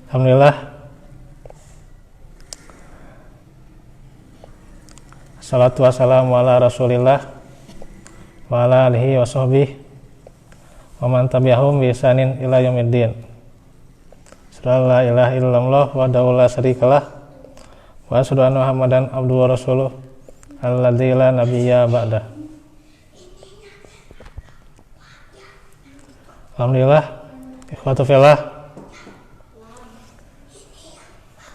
Alhamdulillah. Assalatu wassalamu ala rasulillah wa ala alihi wa sahbihi wa man tabi'ahum bi ihsanin ila yaumiddin. Asyhadu la ilaha illallah wahdahu la syarikalah wa asyhadu anna Muhammadan abduhu wa rasuluh alladzi la nabiyya ba'dah. Alhamdulillah, ikhwatu fillah,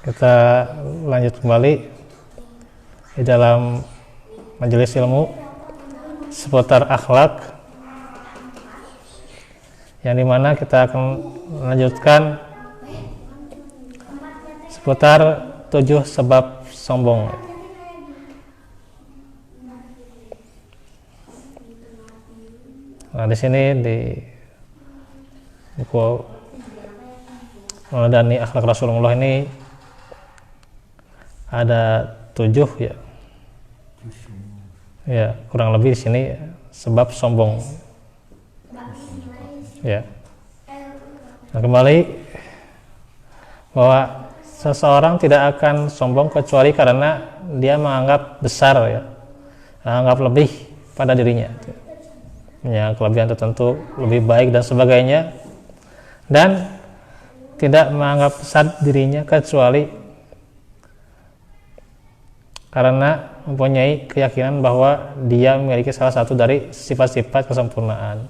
kita lanjut kembali di dalam majelis ilmu seputar akhlak, yang dimana kita akan melanjutkan seputar 7 sebab sombong. Nah, di sini di buku Meladani Akhlak Rasulullah ini ada 7 ya. Ya, kurang lebih di sini sebab sombong. Ya. Nah, kembali bahwa seseorang tidak akan sombong kecuali karena dia menganggap besar ya. Menganggap lebih pada dirinya. Punya kelebihan tertentu, lebih baik dan sebagainya. Dan tidak menganggap besar dirinya kecuali karena mempunyai keyakinan bahwa dia memiliki salah satu dari sifat-sifat kesempurnaan.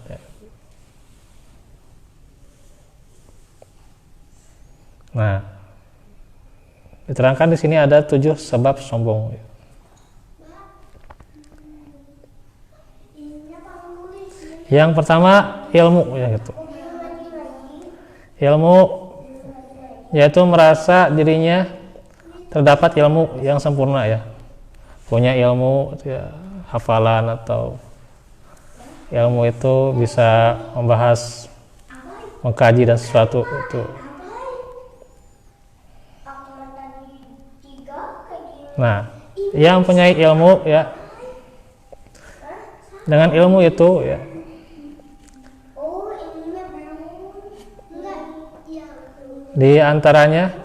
Nah, diterangkan di sini ada 7 sebab sombong. Yang pertama ilmu, ya gitu. Ilmu yaitu merasa dirinya terdapat ilmu yang sempurna ya. Punya ilmu ya, hafalan atau ilmu itu bisa membahas, mengkaji dan sesuatu itu. Nah, yang punya ilmu ya, dengan ilmu itu ya, di antaranya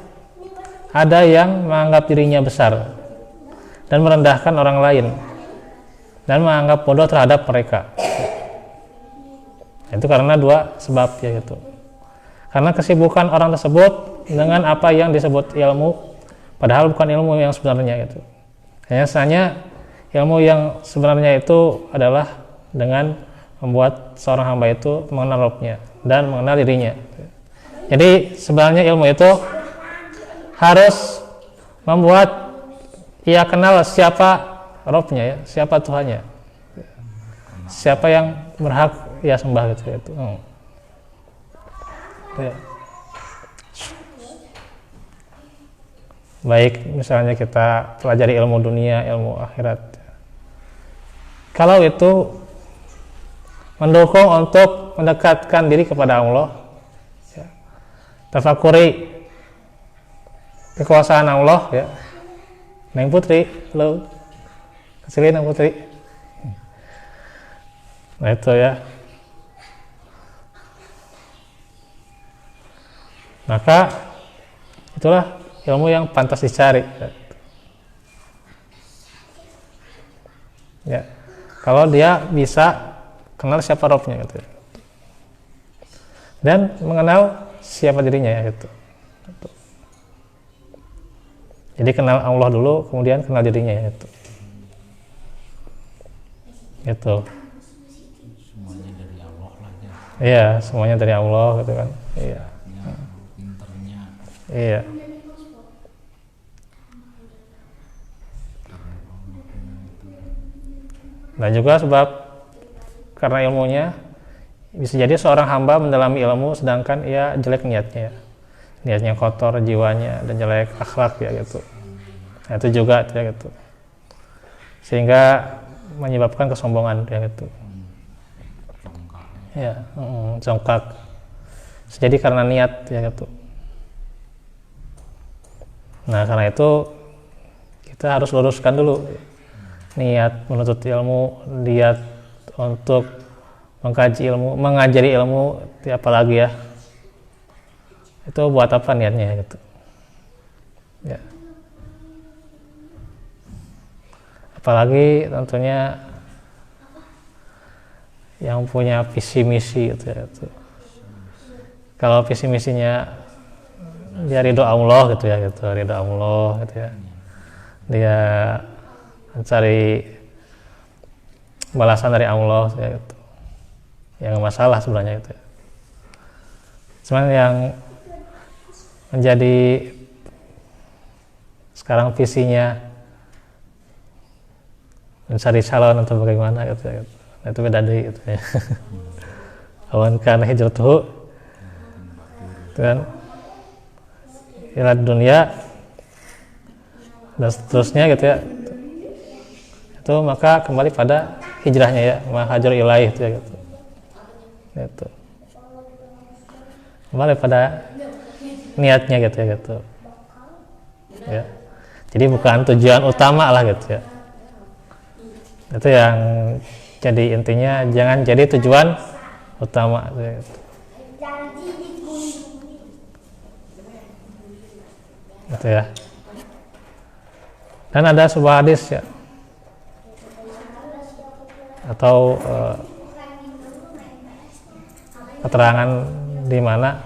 ada yang menganggap dirinya besar dan merendahkan orang lain dan menganggap bodoh terhadap mereka. Itu karena 2 sebab ya gitu. Karena kesibukan orang tersebut dengan apa yang disebut ilmu, padahal bukan ilmu yang sebenarnya gitu. Hanya ilmu yang sebenarnya itu adalah dengan membuat seorang hamba itu mengenal Rabbnya dan mengenal dirinya. Jadi sebenarnya ilmu itu harus membuat ia kenal siapa Rabbnya ya, siapa Tuhannya, siapa yang berhak ia sembah gitu. Ya. Baik misalnya kita pelajari ilmu dunia, ilmu akhirat, kalau itu mendukung untuk mendekatkan diri kepada Allah, tafakuri kekuasaan Allah ya. Neng Putri, halo. Kesilin Neng Putri. Nah itu ya. Maka itulah ilmu yang pantas dicari. Ya. Kalau dia bisa kenal siapa Rabbnya gitu. Dan mengenal siapa dirinya ya gitu. Jadi kenal Allah dulu, kemudian kenal dirinya ya gitu. Gitu. Semuanya dari Allah lah ya. Iya, semuanya dari Allah gitu kan. Iya. Ya, pinternya. Iya. Dan juga sebab karena ilmunya bisa jadi seorang hamba mendalami ilmu sedangkan ia jelek niatnya, niatnya kotor, jiwanya dan jelek akhlak ya gitu. Nah, itu juga ya gitu, sehingga menyebabkan kesombongan ya gitu. Ya, congkak. Jadi karena niat ya gitu. Nah karena itu kita harus luruskan dulu niat menuntut ilmu, niat untuk mengkaji ilmu, mengajari ilmu, apalagi ya itu buat apa niatnya gitu ya. Apalagi tentunya yang punya visi misi gitu ya gitu. Kalau visi misinya dia ridho Allah gitu ya gitu, ridho Allah gitu ya, dia mencari balasan dari Allah gitu ya gitu, yang masalah sebenarnya itu ya. Cuman yang menjadi sekarang visinya mencari calon atau bagaimana gitu ya gitu. Nah, itu beda deh gitu ya. Awan kana hijratuhu kan ila dunia dan seterusnya gitu ya, itu maka kembali pada hijrahnya ya, mahajar ilaih itu ya gitu. Gitu. Kembali pada niatnya gitu ya gitu. Ya. Jadi bukan tujuan utama lah gitu ya. Itu yang jadi intinya, jangan jadi tujuan utama gitu ya gitu. Gitu ya. Dan ada sebuah hadis ya, atau keterangan di mana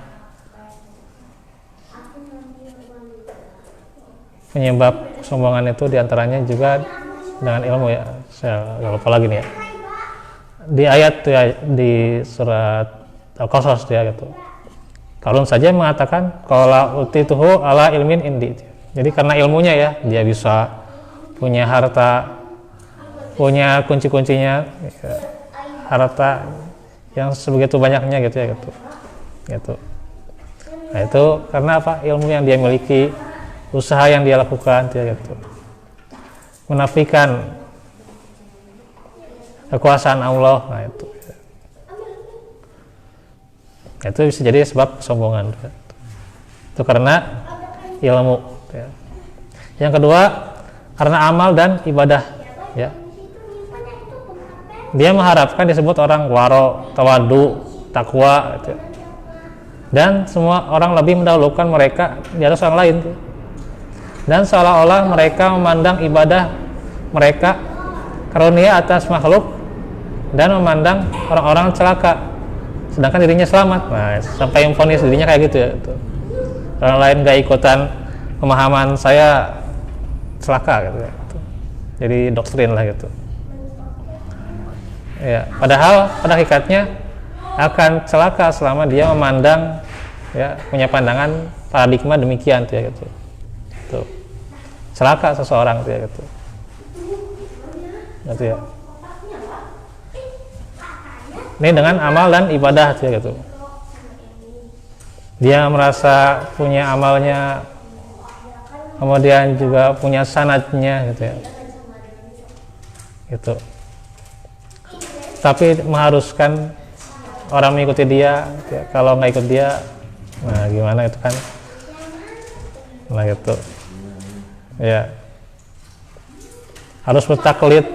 penyebab kesombongan itu diantaranya juga dengan ilmu ya. Saya lupa lagi nih ya. Di ayat tuh ya, di surat Al-Qasas ya gitu. Karun saja mengatakan qala utituhu ala ilmin indi. Jadi karena ilmunya ya, dia bisa punya harta, punya kunci-kuncinya, ya, harta yang sebegitu banyaknya gitu ya gitu. Gitu. Nah itu karena apa? Ilmu yang dia miliki, usaha yang dia lakukan ya gitu. Menafikan kekuasaan Allah, nah itu. Itu bisa jadi sebab kesombongan. Itu karena ilmu. Ya. Yang kedua, karena amal dan ibadah. Ya. Dia mengharapkan disebut orang waro, tawadu, takwa. Gitu. Dan semua orang lebih mendahulukan mereka di atas orang lain. Gitu. Dan seolah-olah mereka memandang ibadah mereka karunia atas makhluk dan memandang orang-orang celaka sedangkan dirinya selamat. Nah, sampai memvonis dirinya kayak gitu ya gitu. Orang lain gak ikutan pemahaman saya celaka gitu ya gitu. Jadi doktrin lah gitu ya, padahal pada hakikatnya akan celaka selama dia memandang ya, punya pandangan paradigma demikian tuh ya gitu. Tuh. Celaka seseorang tuh ya gitu. Gitu ya. Ini dengan amal dan ibadah tuh ya gitu. Dia merasa punya amalnya, kemudian juga punya sanadnya gitu ya. Gitu. Tapi mengharuskan orang mengikuti dia, ya. Kalau nggak ikut dia, nah gimana itu kan? Nah gitu. Ya. Harus bertaklid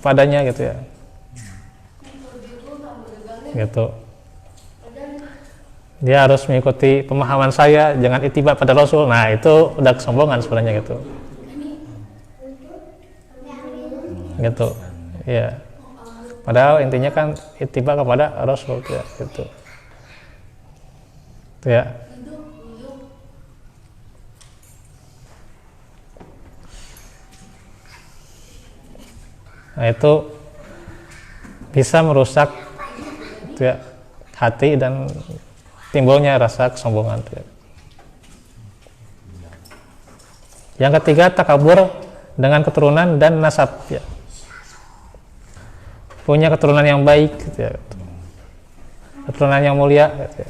padanya gitu ya. Gitu. Dia harus mengikuti pemahaman saya, jangan ittiba pada Rasul. Nah itu udah kesombongan sebenarnya gitu. Gitu. Ya. Padahal intinya kan ittiba kepada Rasul ya, gitu. Ya. Nah itu bisa merusak ya, hati dan timbulnya rasa kesombongan ya. Yang ketiga, takabur dengan keturunan dan nasab ya. Punya keturunan yang baik gitu ya. Keturunan yang mulia gitu ya.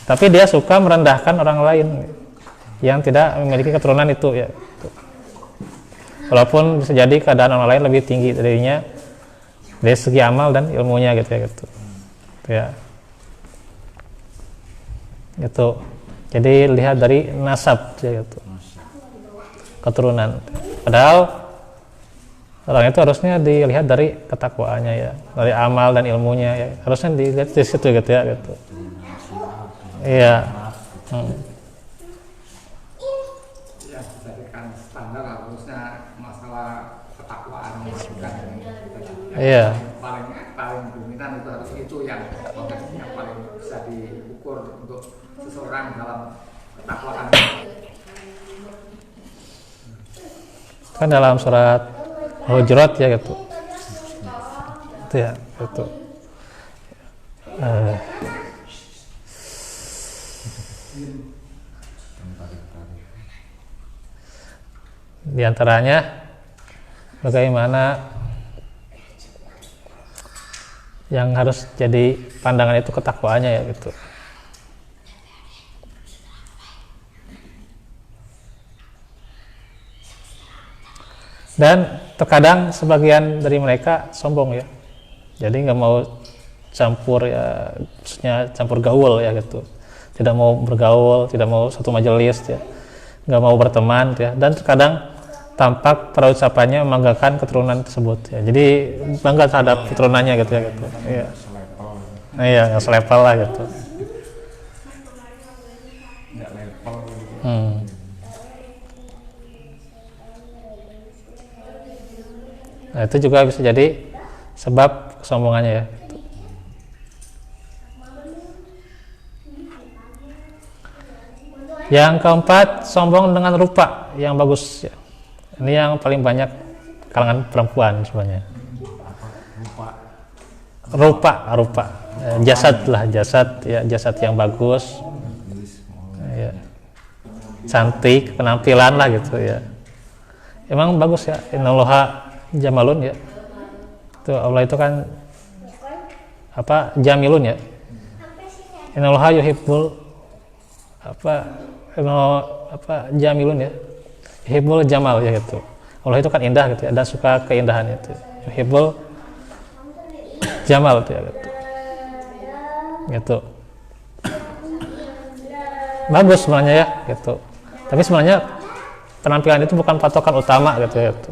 Tapi dia suka merendahkan orang lain yang tidak memiliki keturunan itu ya. Walaupun bisa jadi keadaan orang lain lebih tinggi darinya dari segi amal dan ilmunya gitu ya gitu. Ya. Gitu. Jadi lihat dari nasab ya gitu. Keturunan. Padahal orang itu harusnya dilihat dari ketakwaannya ya, dari amal dan ilmunya ya. Harusnya dilihat di situ gitu ya gitu. Iya. Hmm. Ya dijadikan standar harusnya masalah ketakwaan bukan Iya. paling paling dominan itu harus itu yang paling bisa diukur untuk seseorang dalam ketakwaan. Kan dalam surat Hujurat ya gitu. Itu ya, itu. Di antaranya bagaimana yang harus jadi pandangan itu ketakwaannya ya gitu. Dan terkadang sebagian dari mereka sombong ya, jadi nggak mau campur ya, maksudnya campur gaul ya gitu, tidak mau bergaul, tidak mau satu majelis ya, nggak mau berteman ya, dan terkadang tampak pada ucapannya membanggakan keturunan tersebut ya, jadi bangga terhadap keturunannya gitu ya gitu. Iya. Nah, iya nggak selevel lah gitu. Nggak level. Nah, itu juga bisa jadi sebab kesombongannya ya. Yang keempat, sombong dengan rupa yang bagus ya. Ini yang paling banyak kalangan perempuan sebenarnya. Rupa, jasad lah, jasad yang bagus, ya. Cantik, penampilan lah gitu ya. Emang bagus ya, innallaha jamalun ya. Itu Allah itu kan apa jamilun ya. Innallaha yuhibbul jamilun ya. Yuhibbul jamal ya gitu. Allah itu kan indah gitu ya, dan suka keindahan itu. Yuhibbul jamal itu ya gitu. Gitu. Bagus sebenarnya ya gitu. Tapi sebenarnya penampilan itu bukan patokan utama gitu ya gitu.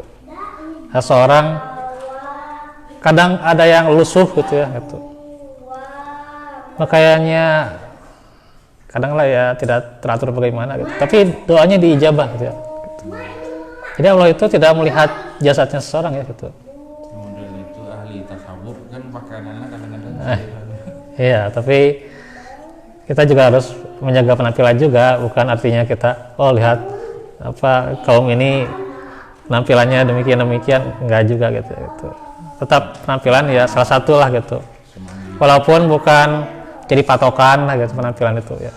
Seorang kadang ada yang lusuh gitu ya gitu, makanya kadang lah ya tidak teratur bagaimana gitu, tapi doanya diijabah gitu ya gitu. Jadi Allah itu tidak melihat jasadnya seseorang ya gitu. Model itu ahli tasawuf kan pakanannya kadang-kadang Iya, tapi kita juga harus menjaga penampilan juga, bukan artinya kita lihat apa kaum ini penampilannya demikian enggak juga gitu. Tetap penampilan ya salah satu lah gitu, walaupun bukan jadi patokan lah gitu penampilan itu ya,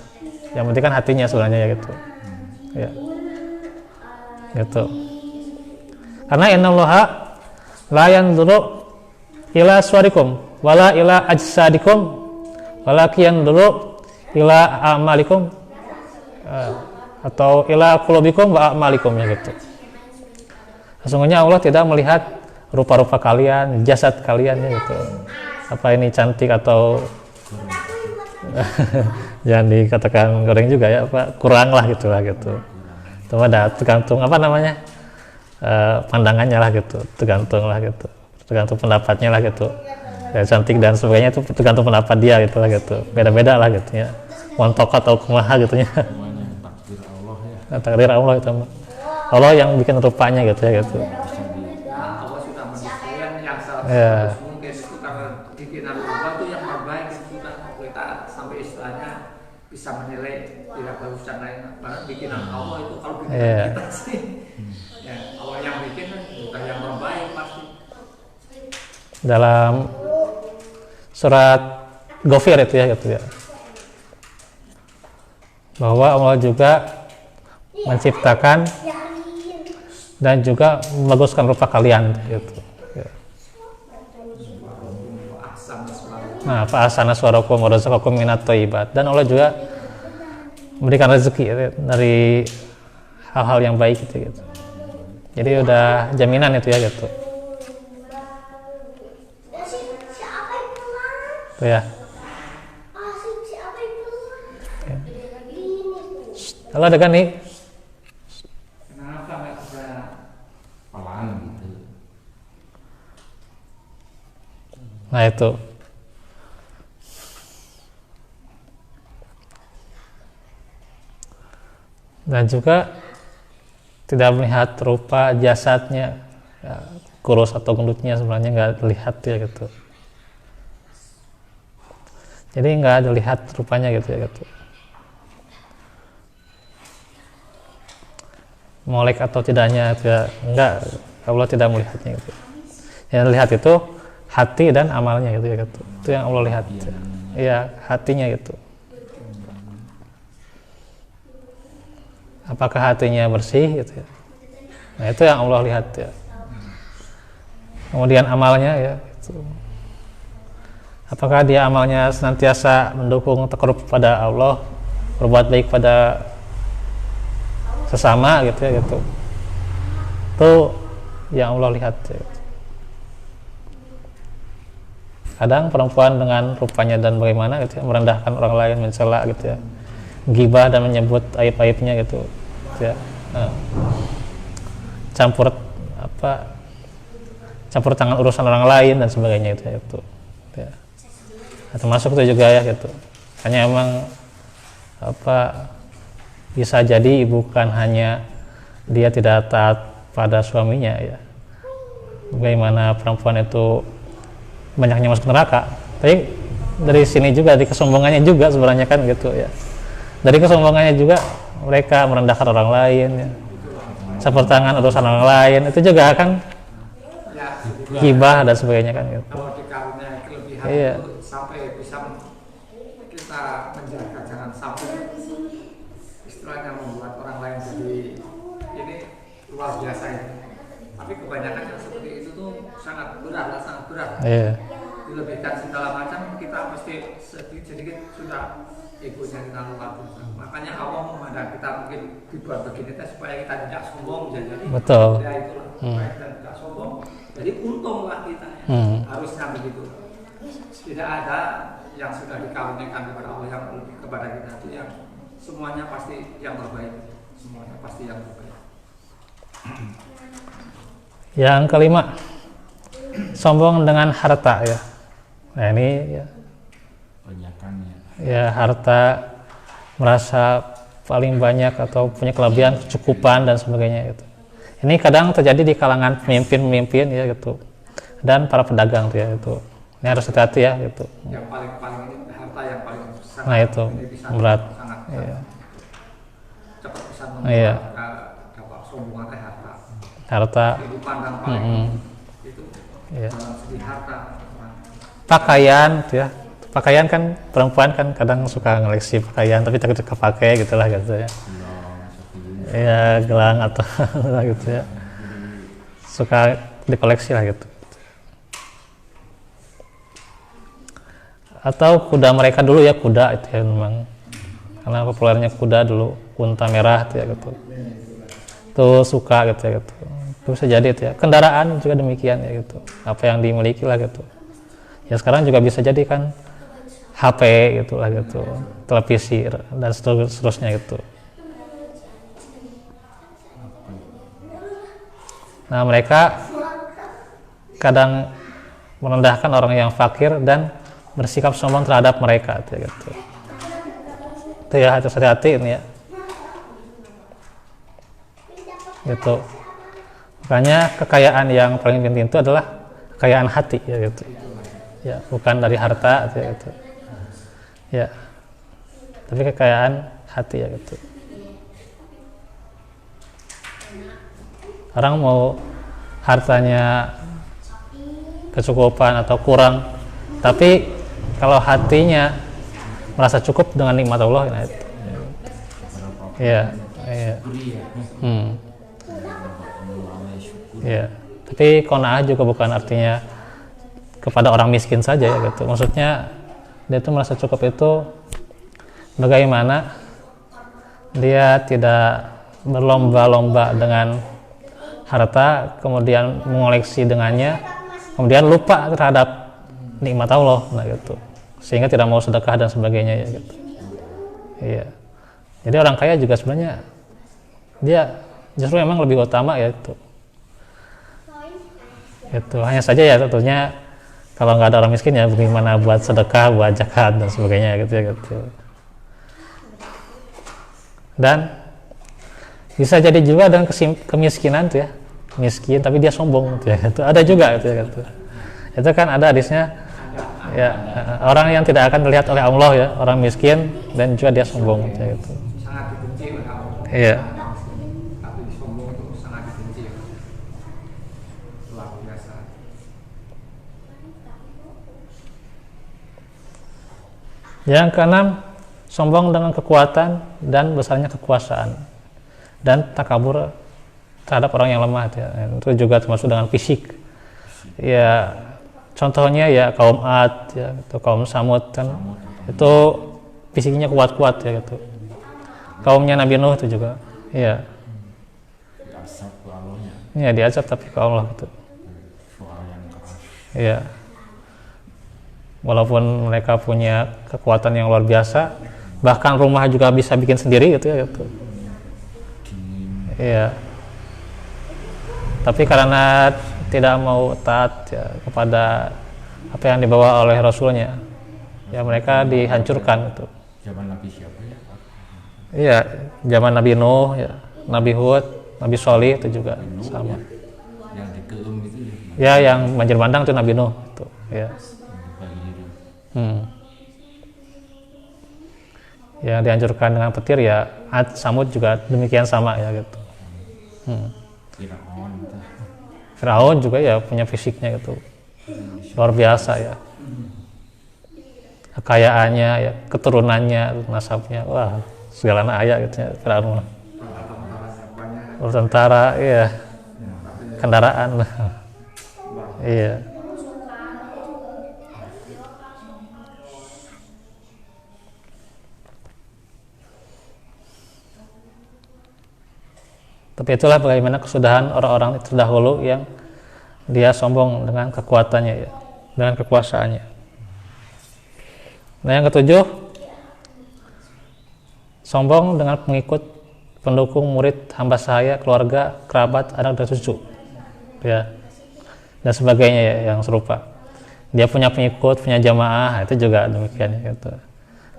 yang penting kan hatinya sebenarnya ya gitu ya gitu. Karena innallaha la yanzuru ila suwarikum wala ila ajsadikum walakin yanzuru ila a'malikum atau ila qulubikum wa a'malikum ya gitu. Sesungguhnya Allah tidak melihat rupa-rupa kalian, jasad kalian ya gitu. Apa ini cantik atau jangan dikatakan goreng juga ya, apa kurang lah gitu. Itu ada tergantung apa namanya pandangannya lah gitu, tergantung pendapatnya lah gitu. Ya, cantik dan sebagainya itu tergantung pendapat dia gitu lah gitu. Beda-beda lah gitu ya. Montok atau kumaha gitu ya. semuanya takdir Allah ya. Takdir Allah itu. Allah yang bikin rupanya gitu ya gitu. Allah sudah mendesain yang Ya. mungkin itu karena bikinan Allah itu yang terbaik itu kan kita sampai istilahnya bisa menilai tidak bagus dan lain. Karena bikinan Allah itu kalau bikinan kita sih, ya Allah yang bikin bukan yang terbaik pasti. Dalam surat Ghafir itu ya gitu ya, bahwa Allah juga menciptakan dan juga membaguskan rupa kalian gitu. Nah, fa ahsana suwarakum wa razaqakum minat thayyibat, dan Allah juga memberikan rezeki ya, dari hal-hal yang baik gitu. Jadi udah jaminan itu ya gitu. Tuh ya. Kalau ada kan nih. Kenapa nggak bisa Pelan gitu. Nah itu. dan juga tidak melihat rupa jasadnya, ya, kurus atau gendutnya sebenarnya nggak dilihat ya gitu. Jadi nggak dilihat rupanya gitu ya gitu. Molek atau tidaknya itu ya enggak, Allah tidak melihatnya gitu. Yang lihat itu hati dan amalnya gitu ya gitu. Itu yang Allah lihat. Iya, hatinya gitu. Apakah hatinya bersih gitu ya. Nah, itu yang Allah lihat ya. Kemudian amalnya ya gitu. Apakah dia amalnya senantiasa mendukung takarrub pada Allah, berbuat baik pada sesama gitu ya gitu. Itu yang Allah lihat ya. Kadang perempuan dengan rupanya dan bagaimana gitu ya, merendahkan orang lain, mencela gitu ya, gibah dan menyebut aib-aibnya gitu ya. Campur tangan urusan orang lain dan sebagainya itu ya. Nah, termasuk itu juga ya gitu. Hanya emang bisa jadi bukan hanya dia tidak taat pada suaminya ya. Bagaimana perempuan itu banyaknya masuk neraka. Tapi dari sini juga, di kesombongannya juga sebenarnya kan gitu ya. Dari kesombongannya juga mereka merendahkan orang lain ya. Campur tangan urusan orang lain itu juga kan gibah dan sebagainya kan gitu. Kalau dikaruniai kelebihan Iya. itu sampai bisa kita menjaga jangan sampai istilahnya membuat orang lain jadi ini luar biasa ini. Tapi kebanyakan yang seperti itu tuh sangat berat. Iya. Dilebihkan segala macam, kita pasti sedikit sudah egonya kita luar biasa. Makanya Allah memandang kita mungkin dibuat begini supaya kita tidak sombong jadi. Betul. Ya itulah supaya kita tidak sombong. Jadi untunglah kita ya. Harusnya begitu. Tidak ada yang sudah dikaruniakan kepada Allah yang lebih kepada kita itu yang semuanya pasti yang terbaik. Semuanya pasti yang terbaik. Yang kelima, sombong dengan harta ya. Nah ini ya, Banyakannya. ya harta, merasa paling banyak atau punya kelebihan, kecukupan dan sebagainya gitu. Ini kadang terjadi di kalangan pemimpin ya gitu, dan para pedagang tuh ya itu. Ini harus hati-hati ya gitu. Yang paling ini harta yang paling sangat, Nah itu ini bisa berat. sangat Iya. cepat bisa Iya. dapat sombongan harta. Harta, Dipandang paling itu iya. dalam segi harta. Pakaian tuh ya. Pakaian kan perempuan kan kadang suka ngeleksi pakaian tapi takut kepakai gitulah gitu ya. Ya gelang atau gitu ya, suka dikoleksi lah gitu. Atau kuda mereka dulu ya, kuda itu ya memang karena populernya kuda dulu, unta merah itu ya gitu, tuh suka gitu ya gitu. Itu bisa jadi itu ya. Kendaraan juga demikian ya gitu, apa yang dimiliki lah gitu ya. Sekarang juga bisa jadi kan HP gitu lah gitu, televisi dan seterusnya gitu. Nah mereka kadang merendahkan orang yang fakir dan bersikap sombong terhadap mereka gitu. Itu ya, harus hati-hati ini ya. Gitu. Makanya kekayaan yang paling penting itu adalah kekayaan hati ya gitu. Ya, bukan dari harta gitu. Ya. Tapi kekayaan hati ya gitu. Orang mau hartanya kecukupan atau kurang, tapi kalau hatinya merasa cukup dengan nikmat Allah, nah itu. Iya, iya. Iya. Tapi qanaah juga bukan artinya kepada orang miskin saja ya gitu. Maksudnya dia itu merasa cukup itu bagaimana dia tidak berlomba-lomba dengan harta, kemudian mengoleksi dengannya, kemudian lupa terhadap nikmat Allah, nah gitu, sehingga tidak mau sedekah dan sebagainya ya gitu. Iya. Jadi orang kaya juga sebenarnya dia justru memang lebih utama ya itu. Itu hanya saja ya tentunya kalau nggak ada orang miskin ya bagaimana buat sedekah, buat zakat dan sebagainya gitu ya gitu. Dan Bisa jadi juga dengan kemiskinan tuh ya, miskin tapi dia sombong tuh ya, itu ada juga tuh ya, gitu. Itu kan ada hadisnya ya, orang yang tidak akan dilihat oleh Allah ya, orang miskin dan juga dia sombong tuh ya, gitu. Sangat dibenci oleh Allah. Iya. Tapi sombong itu sangat dibenci. Luar biasa. Yang keenam, sombong dengan kekuatan dan besarnya kekuasaan dan takabur terhadap orang yang lemah ya. Itu juga termasuk dengan fisik ya, contohnya ya kaum Ad ya, itu kaum Samud kan, itu fisiknya kuat-kuat ya gitu. Kaumnya Nabi Nuh itu juga ya, Diasap ke Allahnya, ya diazab tapi ke Allah gitu suara yang keras. ya. Walaupun mereka punya kekuatan yang luar biasa, bahkan rumah juga bisa bikin sendiri gitu ya gitu. Dingin. Iya. Tapi karena tidak mau taat ya, kepada apa yang dibawa oleh Rasulnya, ya mereka dihancurkan itu. Zaman Nabi siapa ya? Iya, zaman Nabi Nuh, ya, Nabi Hud, Nabi Sholih itu juga Nuh, sama. yang di Keum itu Ya, yang banjir bandang itu Nabi Nuh itu. Ya. bagi itu. Yang dihancurkan dengan petir ya Ad, Samud juga demikian sama ya gitu. Firaun itu. Firaun juga ya punya fisiknya gitu, luar biasa ya, kekayaannya ya, keturunannya, nasabnya, wah segala ayat gitu ya Firaun. Tentara ya, kendaraan iya. Tapi itulah bagaimana kesudahan orang-orang terdahulu yang dia sombong dengan kekuatannya ya, dengan kekuasaannya. Nah yang ketujuh, sombong dengan pengikut, pendukung, murid, hamba sahaya, keluarga, kerabat, anak dan cucu, ya, dan sebagainya ya, yang serupa. Dia punya pengikut, punya jamaah, itu juga demikian gitu.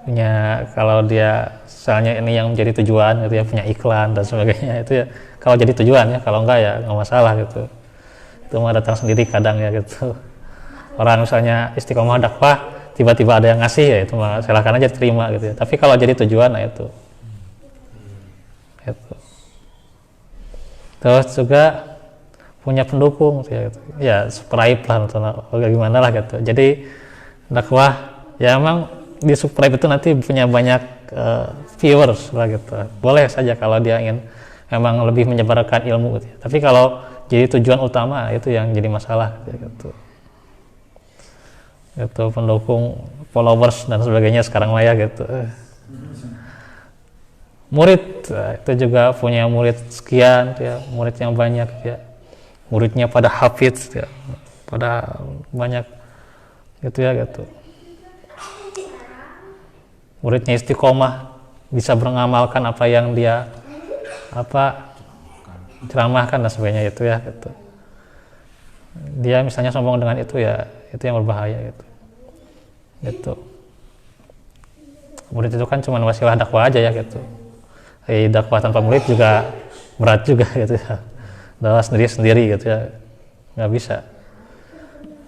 Punya, kalau dia misalnya ini yang menjadi tujuan gitu ya, punya iklan dan sebagainya, itu ya kalau jadi tujuan ya, kalau enggak ya nggak masalah gitu. Itu mah datang sendiri kadang ya gitu. Orang misalnya istiqomah dakwah, tiba-tiba ada yang ngasih ya, itu mah silakan aja terima gitu ya. Tapi kalau jadi tujuan, nah itu gitu. Terus juga punya pendukung ya, gitu. Ya subscribe lah atau gimana lah gitu. Jadi dakwah ya emang di subscribe itu nanti punya banyak viewers lah gitu. Boleh saja kalau dia ingin memang lebih menyebarkan ilmu gitu. Tapi kalau jadi tujuan utama itu yang jadi masalah gitu. Itu pendukung, followers dan sebagainya sekarang maya gitu. Murid itu juga punya murid sekian ya, murid yang banyak ya. Muridnya pada hafidz ya, pada banyak gitu ya gitu. Muridnya istiqomah, bisa mengamalkan apa yang dia ceramahkan dan sebagainya itu ya gitu. Dia misalnya sombong dengan itu ya, itu yang berbahaya gitu. Gitu. Murid itu kan cuma wasilah dakwah aja ya gitu. Dakwah tanpa murid juga berat juga gitu ya. Dakwah sendiri gitu ya, nggak bisa.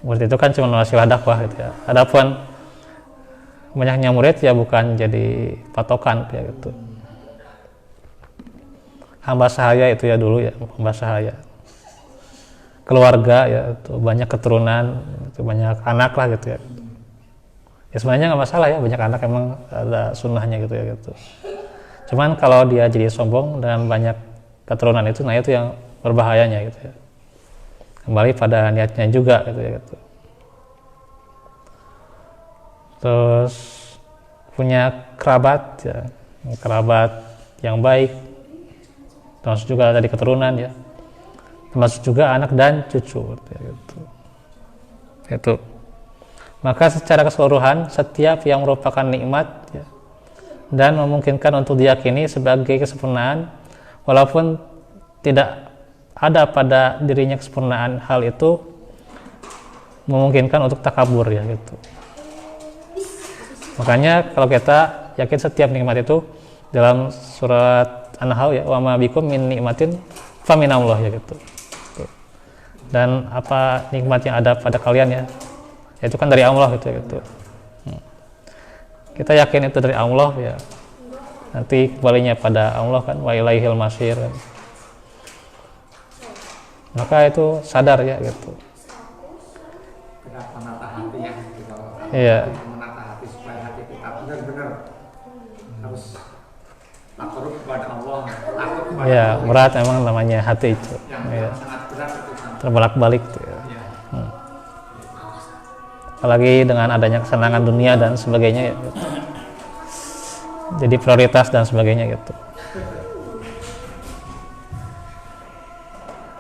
Murid itu kan cuma wasilah dakwah gitu ya. Adapun banyaknya murid ya bukan jadi patokan ya gitu. Hamba sahaya itu ya dulu ya, hamba sahaya. Keluarga ya itu banyak keturunan, itu banyak anak lah gitu ya. Ya sebenarnya nggak masalah ya, banyak anak emang ada sunnahnya gitu ya gitu. Cuman kalau dia jadi sombong dengan banyak keturunan itu, nah itu yang berbahayanya gitu ya. Kembali pada niatnya juga gitu ya gitu. Terus punya kerabat ya, kerabat yang baik, termasuk juga dari keturunan ya, termasuk juga anak dan cucu ya, gitu. Itu. Maka secara keseluruhan setiap yang merupakan nikmat ya, dan memungkinkan untuk diyakini sebagai kesempurnaan, walaupun tidak ada pada dirinya kesempurnaan, hal itu memungkinkan untuk takabur ya gitu. Makanya kalau kita yakin setiap nikmat itu, dalam surat anhau ya, wa ma bikum min nikmatin fa minallah ya gitu. Dan apa nikmat yang ada pada kalian ya, itu kan dari Allah gitu ya gitu. Kita yakin itu dari Allah ya, nanti kembalinya pada Allah kan, wa ilaihil masir kan. Maka itu sadar ya gitu. Kita menata hati ya, kita Iya. menata hati supaya hati kita benar-benar harus takut kepada Allah, takut kepada Ya Allah. berat memang namanya hati itu. Yang Ya. sangat berat itu sama. Terbolak-balik tuh ya. Ya. Apalagi dengan adanya kesenangan dunia dan sebagainya ya gitu. Jadi prioritas dan sebagainya gitu.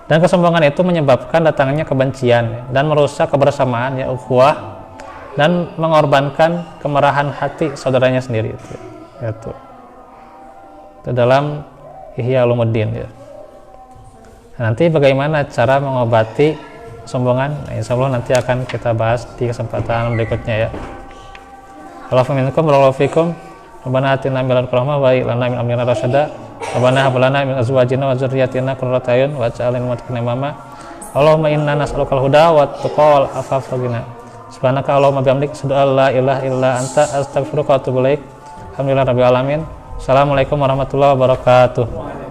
Dan kesombongan itu menyebabkan datangnya kebencian ya, dan merusak kebersamaan ya, ukhuwah, dan mengorbankan kemerahan hati saudaranya sendiri itu gitu. Itu dalam Ihya Ulumuddin ya. Nah, nanti bagaimana cara mengobati kesombongan? Nah, insya Allah nanti akan kita bahas di kesempatan berikutnya ya. Allahumma minkum barakallahu fikum. Rabbana atina min ladunka rahmah wa hab lana min amrina rasyada. Rabbana hab lana min azwajina wa dzurriyyatina qurrata a'yun waj'alna lil muttaqina imama. Allahumma inna nas'alukal huda wat tuqa wal afafa waghina. Subhanaka Allahumma bihamdika asyhadu an la ilaha illa anta astaghfiruka wa atubu ilaik. Alhamdulillahirabbil alamin. Assalamualaikum warahmatullahi wabarakatuh.